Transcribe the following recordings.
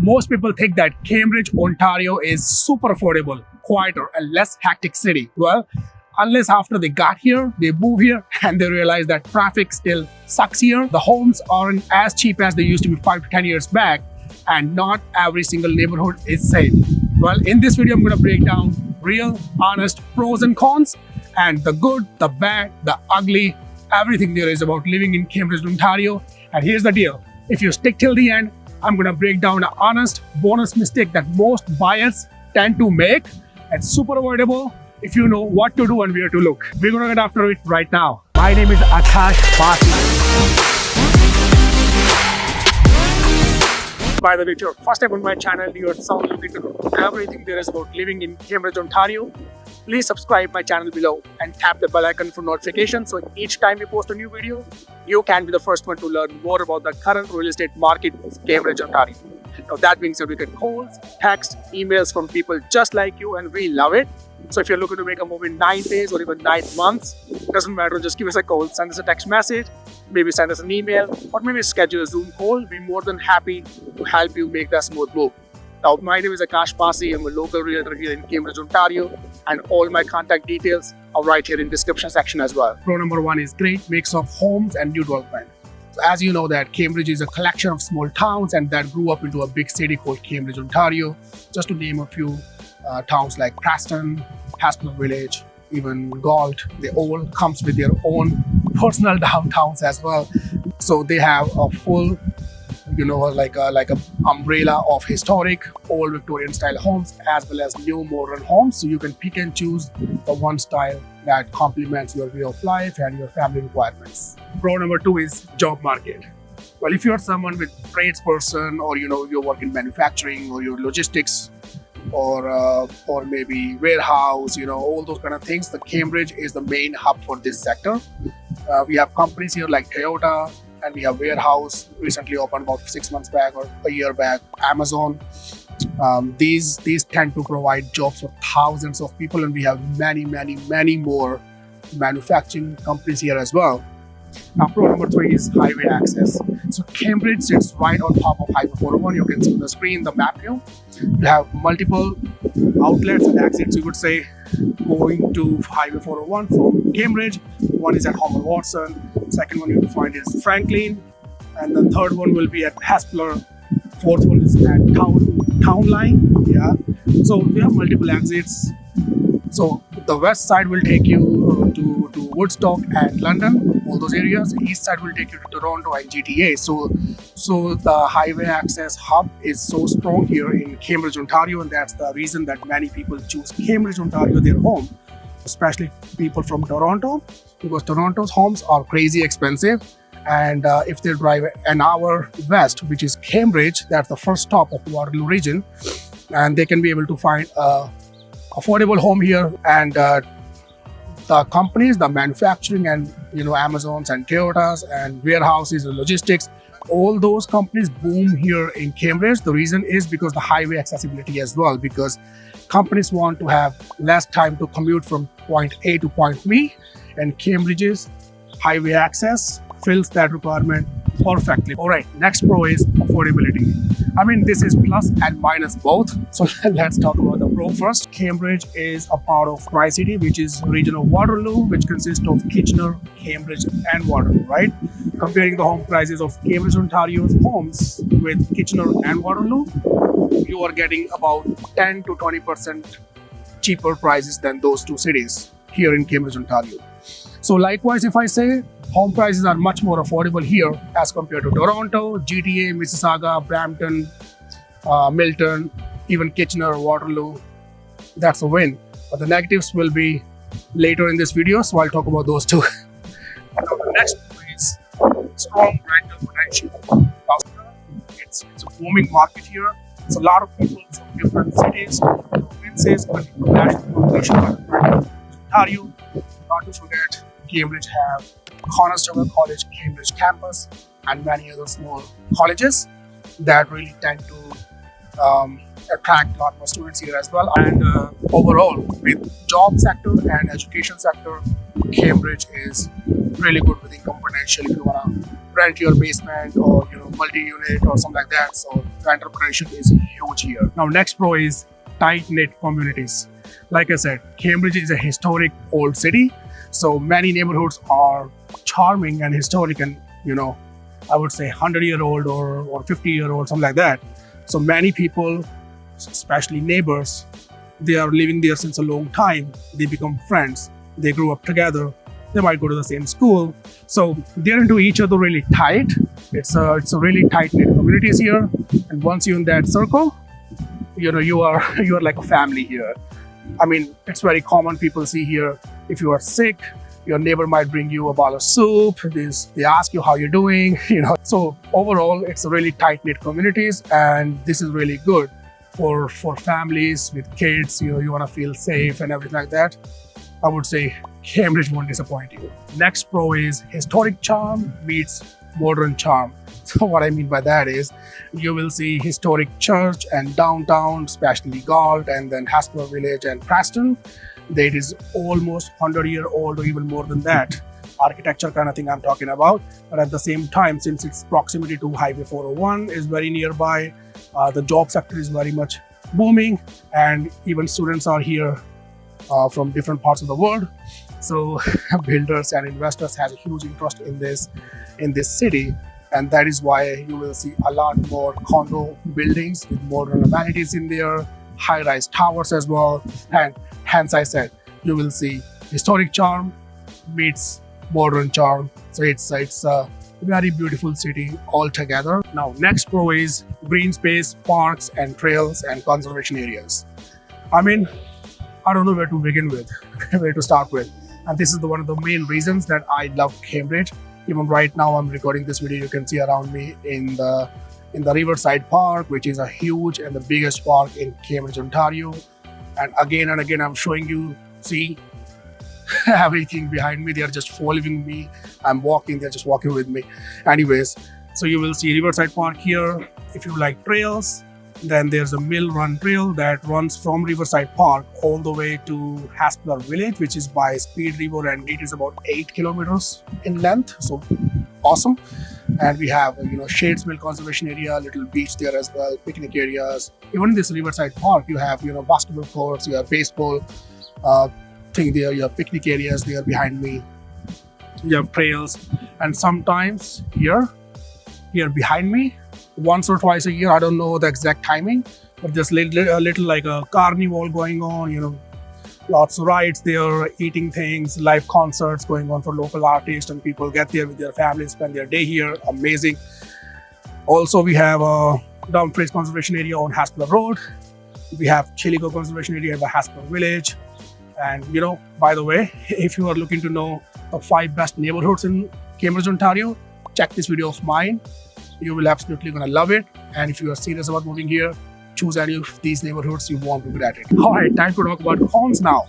Most people think that Cambridge, Ontario is super affordable, quieter, and less hectic city. Well, unless after they got here, they move here and they realize that traffic still sucks here. The homes aren't as cheap as they used to be 5 to 10 years back, and not every single neighborhood is same. Well, in this video, I'm going to break down real, honest pros and cons, and the good, the bad, the ugly, everything there is about living in Cambridge, Ontario. And here's the deal. If you stick till the end, I'm going to break down an honest bonus mistake that most buyers tend to make. It's super avoidable if you know what to do and where to look. We're going to get after it right now. My name is Affordability. By the way, if you're first time on my channel, you're someone looking to know everything there is about living in Cambridge, Ontario, please subscribe my channel below and tap the bell icon for notifications, so each time we post a new video, you can be the first one to learn more about the current real estate market of Cambridge, Ontario. Now that being said, we get calls, texts, emails from people just like you, and we love it. So if you're looking to make a move in 9 days or even 9 months, doesn't matter, just give us a call, send us a text message, maybe send us an email, or maybe schedule a Zoom call. We're more than happy to help you make that smooth move. Now, my name is Akash Pasi. I'm a local realtor here in Cambridge, Ontario, and all my contact details are right here in description section as well. Pro number 1 is great mix of homes and new development. So as you know that Cambridge is a collection of small towns and that grew up into a big city called Cambridge, Ontario. Just to name a few towns like Preston, Haspel Village, even Galt, they all comes with their own personal downtowns as well. So they have a full, like a umbrella of historic old Victorian style homes as well as new modern homes. So you can pick and choose the one style that complements your way of life and your family requirements. Pro number 2 is job market. Well, if you're someone with tradesperson, or you work in manufacturing or your logistics, or maybe warehouse, all those kind of things, the Cambridge is the main hub for this sector. We have companies here like Toyota, and we have warehouse recently opened about 6 months back or a year back, Amazon. These tend to provide jobs for thousands of people, and we have many more manufacturing companies here as well. Now, pro number 3 is highway access. So Cambridge sits right on top of Highway 401. You can see on the screen the map here. You have multiple outlets and exits, you would say, going to Highway 401 from Cambridge. One is at Homer Watson, second one you'll find is Franklin, and the third one will be at Haspler. Fourth one is at Town Line. Yeah. So we have multiple exits. So the west side will take you to Woodstock and London, all those areas. The east side will take you to Toronto and GTA. So the highway access hub is so strong here in Cambridge, Ontario, and that's the reason that many people choose Cambridge, Ontario their home, especially people from Toronto, because Toronto's homes are crazy expensive. And if they drive an hour west, which is Cambridge, that's the first stop of Waterloo region, and they can be able to find a affordable home here. And the companies, the manufacturing, and Amazons and Toyotas and warehouses and logistics, all those companies boom here in Cambridge. The reason is because the highway accessibility as well, because companies want to have less time to commute from point A to point B, and Cambridge's highway access fills that requirement perfectly. All right, next pro is affordability. I mean, this is plus and minus both. So let's talk about the pro first. Cambridge is a part of Tri-City, which is region of Waterloo, which consists of Kitchener, Cambridge, and Waterloo, right? Comparing the home prices of Cambridge, Ontario's homes with Kitchener and Waterloo, you are getting about 10 to 20% cheaper prices than those two cities here in Cambridge, Ontario. So likewise, if I say home prices are much more affordable here as compared to Toronto, GTA, Mississauga, Brampton, Milton, even Kitchener, Waterloo, that's a win. But the negatives will be later in this video, so I'll talk about those too. Now, the next is strong rental potential. It's a booming market here. It's a lot of people from different cities, provinces, but national population are Ontario. Not to forget, Cambridge have Congestion College, Cambridge campus, and many other small colleges that really tend to attract a lot more students here as well. And overall, with job sector and education sector, Cambridge is really good with income potential if you want to rent your basement or multi-unit or something like that. So the entrepreneurship is huge here. Now next pro is tight-knit communities. Like I said, Cambridge is a historic old city, so many neighborhoods are charming and historic and I would say 100-year-old or 50-year-old, something like that. So many people, especially neighbors, they are living there since a long time. They become friends. They grew up together. They might go to the same school. So they're into each other really tight. It's a really tight-knit communities here. And once you're in that circle, you are like a family here. I mean, it's very common. People see here, if you are sick, your neighbor might bring you a bowl of soup. They ask you how you're doing. So overall, it's a really tight-knit communities, and this is really good for families with kids. You want to feel safe and everything like that. I would say Cambridge won't disappoint you. Next pro is historic charm meets modern charm. So what I mean by that is you will see historic church and downtown, especially Galt, and then Hasbro Village and Preston. That is almost 100-year-old or even more than that. Architecture kind of thing I'm talking about. But at the same time, since its proximity to Highway 401 is very nearby, the job sector is very much booming, and even students are here from different parts of the world. So builders and investors have a huge interest in this city, and that is why you will see a lot more condo buildings with modern amenities in there, high-rise towers as well, and hence I said you will see historic charm meets modern charm. So it's a very beautiful city altogether. Now next pro is green space, parks and trails and conservation areas. I mean, I don't know where to begin with, where to start with. And this is one of the main reasons that I love Cambridge. Even right now I'm recording this video, you can see around me in the Riverside Park, which is a huge and the biggest park in Cambridge, Ontario. And again I'm showing you, see everything behind me. They are just following me. I'm walking, they're just walking with me. Anyways, so you will see Riverside Park here. If you like trails, then there's a Mill Run Trail that runs from Riverside Park all the way to Hasbro Village, which is by Speed River, and it is about 8 kilometers in length. So awesome. And we have Shades Mill Conservation Area, little beach there as well, picnic areas. Even in this Riverside Park, you have basketball courts, you have baseball thing there, you have picnic areas there behind me. You have trails, and sometimes here behind me, once or twice a year, I don't know the exact timing, but there's a little like a carnival going on, lots of rides there, eating things, live concerts going on for local artists, and people get there with their families, spend their day here. Amazing. Also, we have a Dumfries Conservation Area on Hasbro Road. We have Chiligo Conservation Area by Hasbro Village. And by the way, if you are looking to know the 5 best neighborhoods in Cambridge, Ontario, check this video of mine. You will absolutely gonna love it. And if you are serious about moving here, choose any of these neighborhoods, you won't regret it. All right, time to talk about cons now.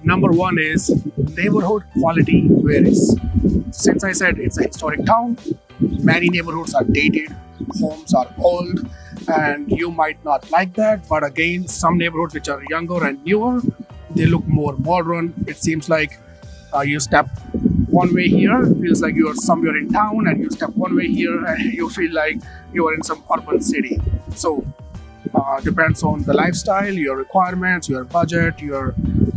Number 1 is neighborhood quality varies. Since I said it's a historic town, many neighborhoods are dated, homes are old, and you might not like that. But again, some neighborhoods which are younger and newer, they look more modern. It seems like you step one way here, it feels like you are somewhere in town, and you step one way here and you feel like you are in some urban city. So depends on the lifestyle, your requirements, your budget,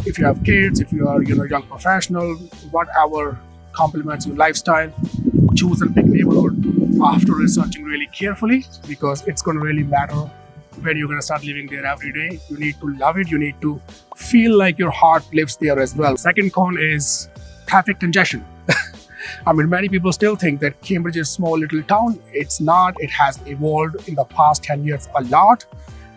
if you have kids, if you are young professional, whatever complements your lifestyle. Choose and pick neighborhood after researching really carefully, because it's going to really matter when you're going to start living there every day. You need to love it. You need to feel like your heart lives there as well. Second con is traffic congestion. I mean, many people still think that Cambridge is a small little town. It's not. It has evolved in the past 10 years a lot.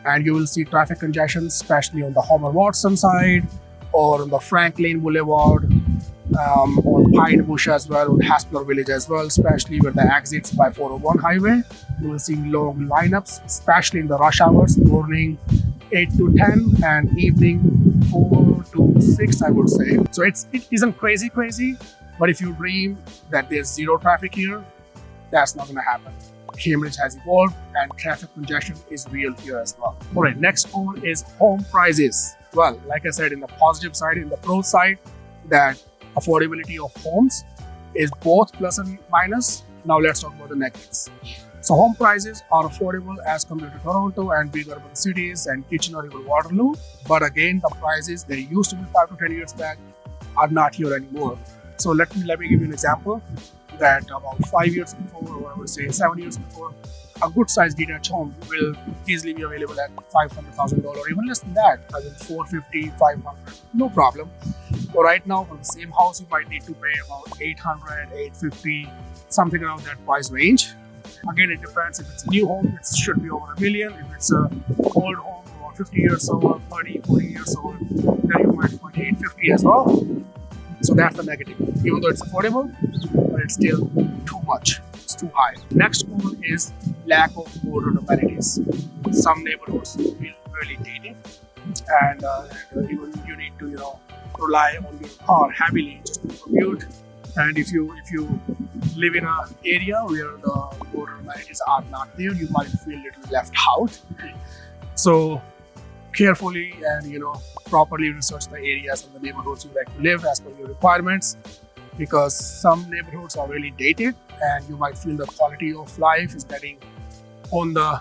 And you will see traffic congestion, especially on the Homer Watson side, or on the Franklin Boulevard, on Pine Bush as well, on Hasbro Village as well, especially where the exits by 401 highway. You will see long lineups, especially in the rush hours, morning 8 to 10 and evening 4 to 6, I would say. So it isn't crazy, but if you dream that there's zero traffic here, that's not gonna happen. Cambridge has evolved and traffic congestion is real here as well. All right, next one is home prices. Well, like I said, in the positive side, in the pro side, that affordability of homes is both plus and minus. Now let's talk about the negatives. So home prices are affordable as compared to Toronto and big urban cities and Kitchener or even Waterloo. But again, the prices they used to be 5 to 10 years back are not here anymore. So let me give you an example that about 5 years before, or I would say 7 years before, a good sized detached home will easily be available at $500,000 or even less than that, I mean 450, 500, no problem. But right now, for the same house, you might need to pay about 800, 850, something around that price range. Again, it depends. If it's a new home, it should be over $1 million. If it's an old home, about 50 years old, 30, 40 years old, then you might find 850 as well. So that's the negative. Even though it's affordable, but it's still too much. It's too high. Next one is lack of modern amenities. Some neighborhoods feel really dated, and even you need to rely on your car heavily just to commute. And if you live in an area where the modern amenities are not there, you might feel a little left out. So carefully and properly research the areas and the neighborhoods you like to live as per your requirements, because some neighborhoods are really dated and you might feel the quality of life is getting on the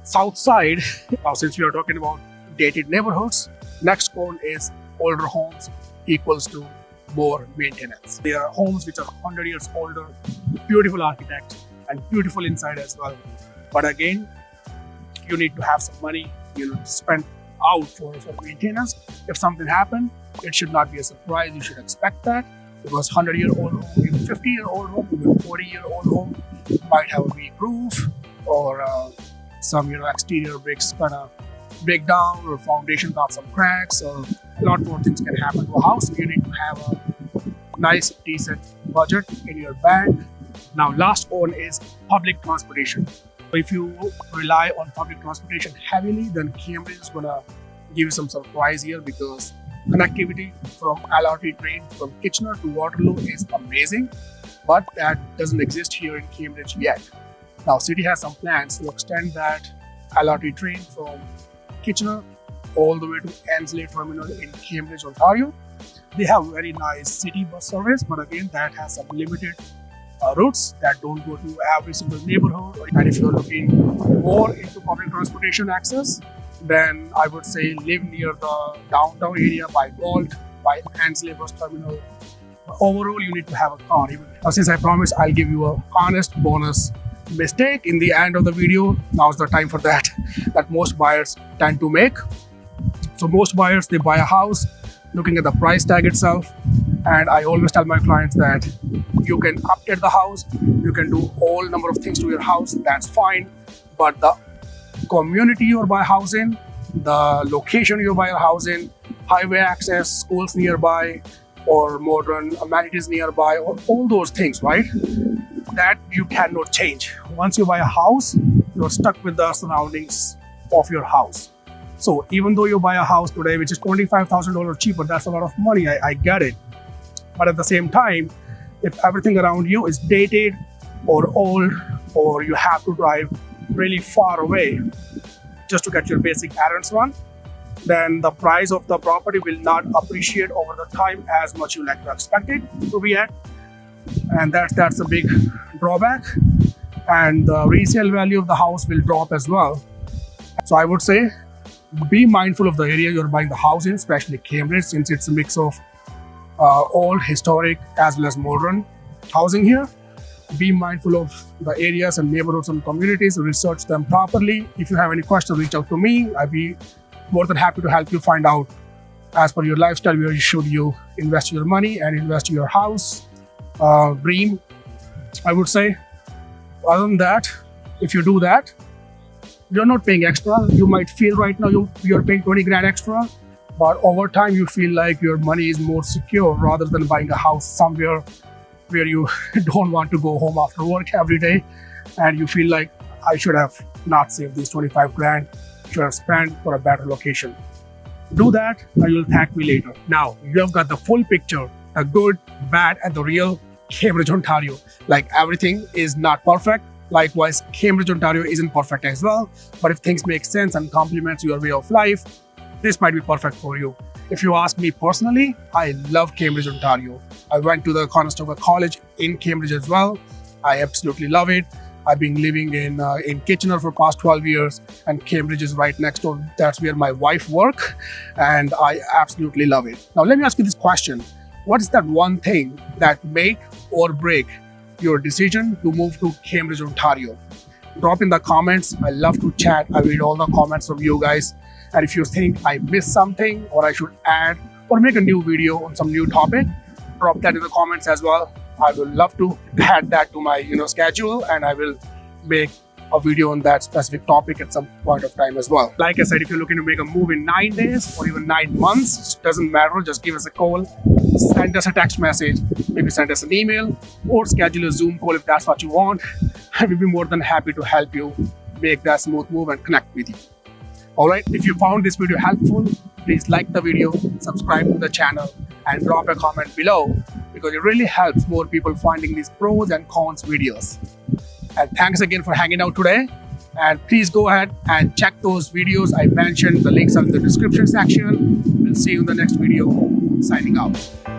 south side. Now, since we are talking about dated neighborhoods, next one is older homes equals to more maintenance. There are homes which are 100 years older, beautiful architect and beautiful inside as well. But again, you need to have some money, to spend out for maintenance. If something happened, it should not be a surprise. You should expect that, because 100-year-old home, even 50-year-old home, even 40-year-old home might have a weak roof, or some exterior bricks kind of break down, or foundation got some cracks, or a lot more things can happen to a house. So you need to have a nice, decent budget in your bank. Now, last one is public transportation. If you rely on public transportation heavily, then Cambridge is gonna give you some surprise here, because connectivity from LRT train from Kitchener to Waterloo is amazing, but that doesn't exist here in Cambridge yet. Now, city has some plans to extend that LRT train from Kitchener all the way to Annesley Terminal in Cambridge, Ontario. They have very nice city bus service, but again, that has some limited routes that don't go to every single neighborhood. And if you're looking more into public transportation access, then I would say live near the downtown area by Galt, by Annesley bus terminal. But overall, you need to have a car. Since I promised I'll give you a honest bonus mistake in the end of the video, now's the time for that most buyers tend to make. So most buyers, they buy a house looking at the price tag itself, and I always tell my clients that you can update the house, you can do all number of things to your house, that's fine, but the community you buy a house in, the location you buy a house in, highway access, schools nearby, or modern amenities nearby, or all those things, right? That you cannot change. Once you buy a house, you're stuck with the surroundings of your house. So even though you buy a house today which is $25,000 cheaper, that's a lot of money, I get it. But at the same time, if everything around you is dated or old, or you have to drive really far away just to get your basic errands run, then the price of the property will not appreciate over the time as much you like to expect it to be at. And that's a big drawback. And the resale value of the house will drop as well. So I would say, be mindful of the area you're buying the house in, especially Cambridge, since it's a mix of old, historic, as well as modern housing here. Be mindful of the areas and neighborhoods and communities, research them properly. If you have any questions, reach out to me. I'd be more than happy to help you find out, as per your lifestyle, where should you invest your money and invest your house dream, I would say. Other than that, if you do that, you're not paying extra. You might feel right now you're paying 20 grand extra, but over time you feel like your money is more secure rather than buying a house somewhere where you don't want to go home after work every day and you feel like, I should have not saved these 25 grand, should have spent for a better location. Do that and you'll thank me later. Now, you have got the full picture, the good, bad, and the real Cambridge, Ontario. Like, everything is not perfect. Likewise, Cambridge, Ontario isn't perfect as well. But if things make sense and complements your way of life, this might be perfect for you. If you ask me personally, I love Cambridge, Ontario. I went to the Conestoga College in Cambridge as well. I absolutely love it. I've been living in Kitchener for past 12 years, and Cambridge is right next door. That's where my wife works, and I absolutely love it. Now, let me ask you this question. What is that one thing that make or break your decision to move to Cambridge, Ontario? Drop in the comments. I love to chat. I read all the comments from you guys. And if you think I missed something or I should add or make a new video on some new topic, drop that in the comments as well. I will love to add that to my schedule, and I will make a video on that specific topic at some point of time as well. Like I said, if you're looking to make a move in 9 days or even 9 months, it doesn't matter. Just give us a call, send us a text message, maybe send us an email, or schedule a Zoom call if that's what you want. I will be more than happy to help you make that smooth move and connect with you. Alright, if you found this video helpful, please like the video, subscribe to the channel, and drop a comment below, because it really helps more people finding these pros and cons videos. And thanks again for hanging out today. And please go ahead and check those videos I mentioned. The links are in the description section. We'll see you in the next video. Signing out.